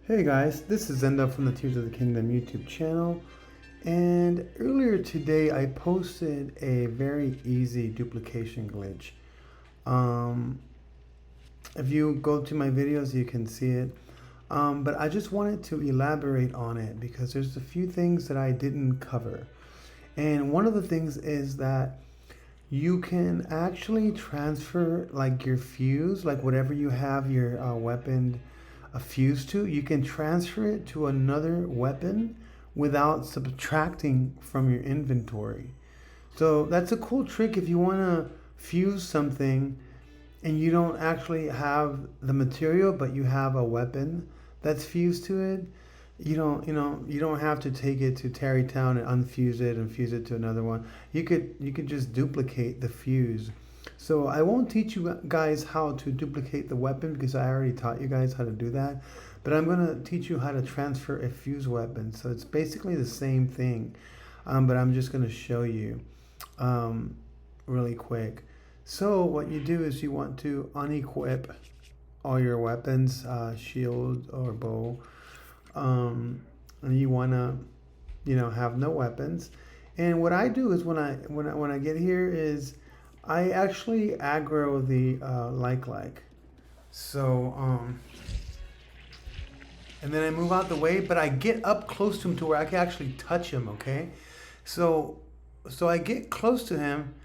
Hey guys, this is Znedo from the Tears of the Kingdom YouTube channel, and earlier today I posted a very easy duplication glitch. If you go to my videos you can see it, but I just wanted to elaborate on it because there's a few things that I didn't cover. And one of the things is that you can actually transfer like your fuse, like whatever you have your weapon a fuse to, you can transfer it to another weapon without subtracting from your inventory. So that's a cool trick if you want to fuse something and you don't actually have the material, but you have a weapon that's fused to it. You don't have to take it to Terrytown and unfuse it and fuse it to another one. You could just duplicate the fuse. So I won't teach you guys how to duplicate the weapon because I already taught you guys how to do that. But I'm going to teach you how to transfer a fuse weapon. So it's basically the same thing, but I'm just going to show you really quick. So what you do is you want to unequip all your weapons, shield or bow. And you want to, have no weapons. And what I do is when I get here is I actually aggro the like. So and then I move out the way, but I get up close to him to where I can actually touch him. Okay, so I get close to him,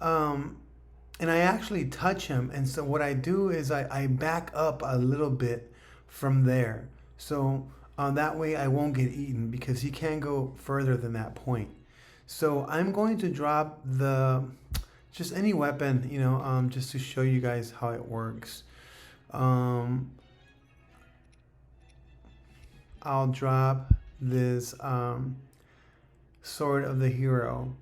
and I actually touch him. And so what I do is I back up a little bit from there. So that way I won't get eaten because he can't go further than that point. So I'm going to drop just any weapon, just to show you guys how it works. I'll drop this Sword of the Hero.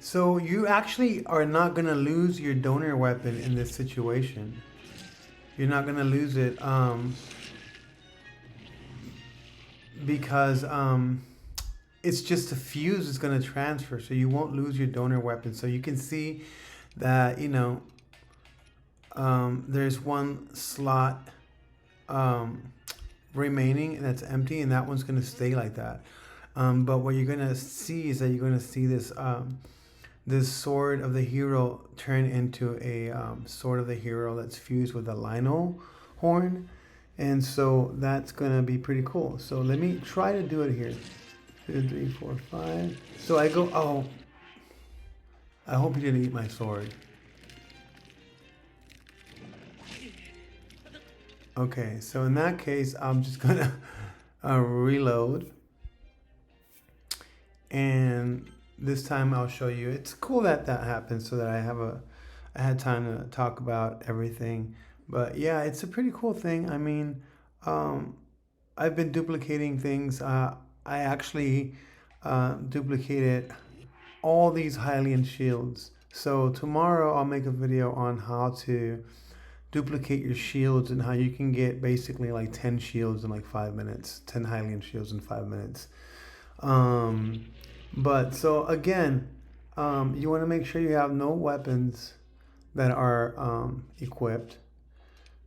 So you actually are not going to lose your donor weapon in this situation. You're not going to lose it because it's just a fuse is going to transfer. So you won't lose your donor weapon. So you can see that, there's one slot remaining and that's empty, and that one's going to stay like that. But what you're going to see is that you're going to see this this Sword of the Hero turn into a Sword of the Hero that's fused with a Lino horn. And so that's going to be pretty cool. So let me try to do it here. 2, 3, 4, 5. So I go, oh, I hope he didn't eat my sword. Okay, so in that case, I'm just going to reload. And this time I'll show you. It's cool that that happened so that I had time to talk about everything. But yeah, it's a pretty cool thing. I mean, I've been duplicating things. I actually duplicated all these Hylian shields. So tomorrow I'll make a video on how to duplicate your shields and how you can get basically like 10 shields in like 5 minutes, 10 Hylian shields in 5 minutes. But so again, you want to make sure you have no weapons that are equipped.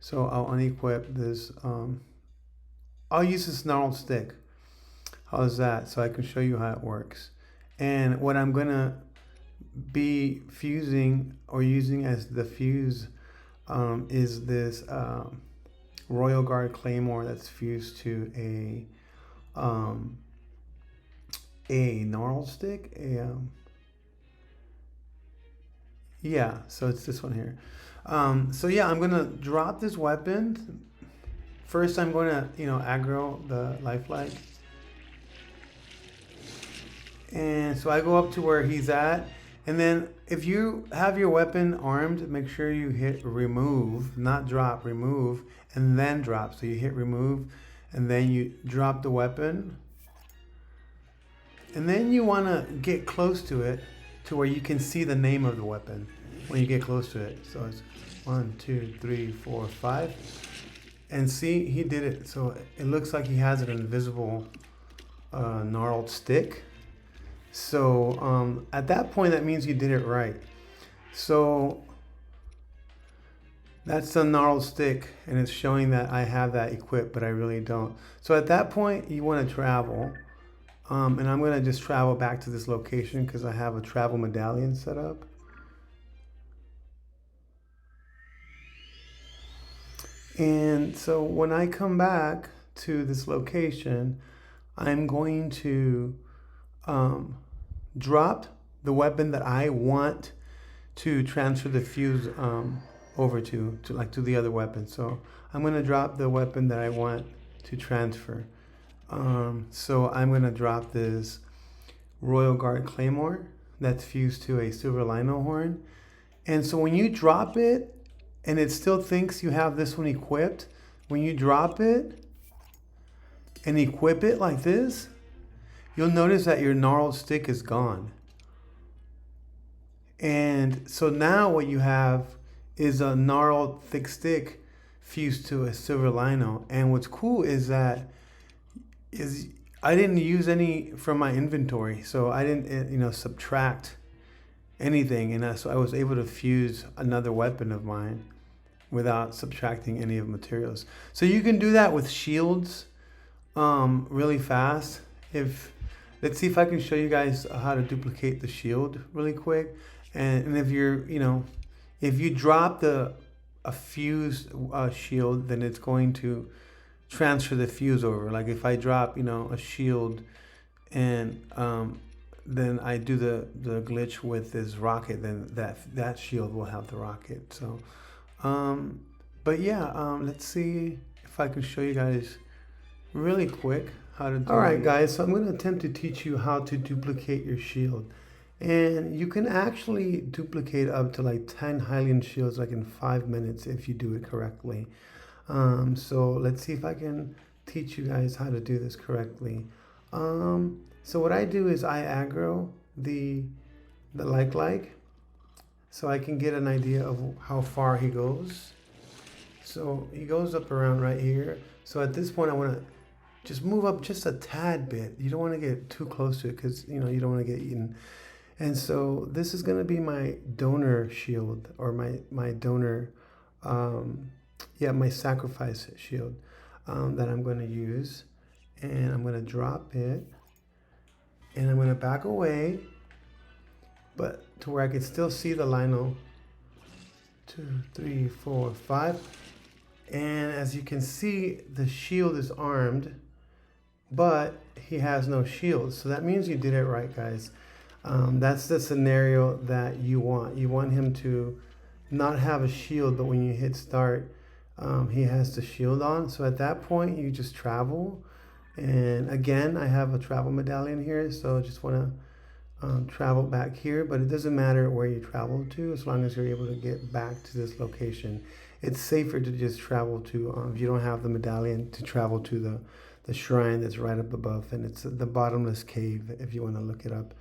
So I'll unequip this. I'll use this gnarled stick. How's that? So I can show you how it works. And what I'm gonna be fusing or using as the fuse is this Royal Guard Claymore that's fused to a gnarled stick. Yeah, so it's this one here. So yeah, I'm gonna drop this weapon. First, I'm going to, aggro the lifelike. And so I go up to where he's at. And then if you have your weapon armed, make sure you hit remove, not drop, remove, and then drop. So you hit remove, and then you drop the weapon. And then you want to get close to it to where you can see the name of the weapon when you get close to it. So it's 1, 2, 3, 4, 5. And see, he did it. So it looks like he has an invisible gnarled stick. So at that point, that means you did it right. So That's the gnarled stick, and it's showing that I have that equipped, but I really don't. So at that point, you want to travel. And I'm going to just travel back to this location because I have a travel medallion set up. And so when I come back to this location, I'm going to drop the weapon that I want to transfer the fuse over to the other weapon. So I'm going to drop the weapon that I want to transfer. So I'm going to drop this Royal Guard Claymore that's fused to a Silver Lino Horn. And so when you drop it, and it still thinks you have this one equipped, when you drop it and equip it like this, you'll notice that your gnarled stick is gone. And so now what you have is a gnarled thick stick fused to a Silver Lino. And what's cool is that I didn't use any from my inventory, so I didn't subtract anything, and so I was able to fuse another weapon of mine without subtracting any of the materials. So you can do that with shields really fast. Let's see if I can show you guys how to duplicate the shield really quick. And if if you drop a fused shield, then it's going to transfer the fuse over. Like if I drop a shield and then I do the glitch with this rocket, then that shield will have the rocket. So but yeah, let's see if I can show you guys really quick how to do it. Alright guys, so I'm going to attempt to teach you how to duplicate your shield. And you can actually duplicate up to like 10 Hylian shields like in 5 minutes if you do it correctly. So let's see if I can teach you guys how to do this correctly. So what I do is I aggro the like, so I can get an idea of how far he goes. So he goes up around right here. So at this point I want to just move up just a tad bit. You don't want to get too close to it because you don't want to get eaten. And so this is going to be my donor shield, or my donor my sacrifice shield that I'm going to use. And I'm going to drop it, and I'm going to back away, but to where I can still see the lino. 2, 3, 4, 5. And as you can see, the shield is armed, but he has no shield. So that means you did it right, guys. That's the scenario that you want. You want him to not have a shield, but when you hit start, he has the shield on. So at that point, you just travel. And again, I have a travel medallion here, so I just want to travel back here. But it doesn't matter where you travel to, as long as you're able to get back to this location. It's safer to just travel to, if you don't have the medallion, to travel to the shrine that's right up above. And it's the bottomless cave, if you want to look it up,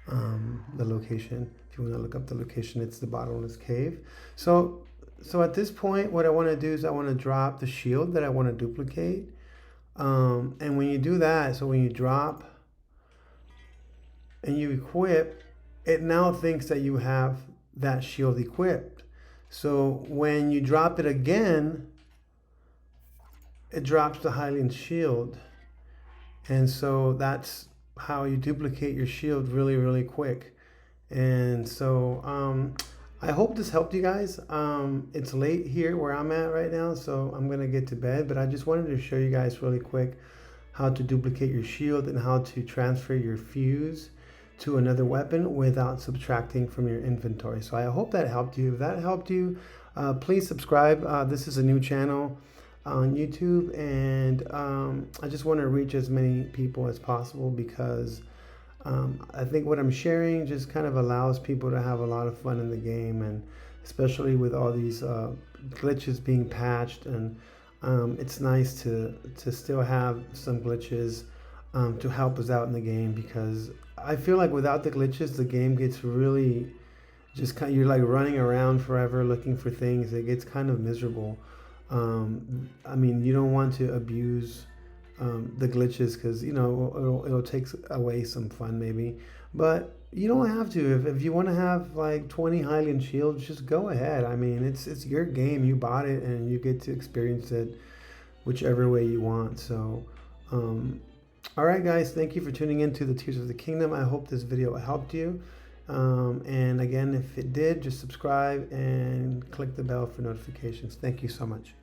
the location. If you want to look up the location, it's the bottomless cave. So at this point, what I want to do is I want to drop the shield that I want to duplicate. And when you do that, so when you drop and you equip, it now thinks that you have that shield equipped. So when you drop it again, it drops the Hylian shield. And so that's how you duplicate your shield really, really quick. And so I hope this helped you guys. It's late here where I'm at right now, so I'm gonna get to bed, but I just wanted to show you guys really quick how to duplicate your shield and how to transfer your fuse to another weapon without subtracting from your inventory. So I hope that helped you. If that helped you, please subscribe. This is a new channel on YouTube, and I just want to reach as many people as possible because I think what I'm sharing just kind of allows people to have a lot of fun in the game, and especially with all these glitches being patched, and it's nice to still have some glitches to help us out in the game, because I feel like without the glitches, the game gets really just kind of, you're like running around forever looking for things. It gets kind of miserable. I mean, you don't want to abuse the glitches because it'll take away some fun maybe, but You don't have to. If you want to have like 20 Hylian shields, just go ahead. I mean, it's your game. You bought it and you get to experience it whichever way you want. So, all right, guys, thank you for tuning in to the Tears of the Kingdom. I hope this video helped you. And again, if it did, just subscribe and click the bell for notifications. Thank you so much.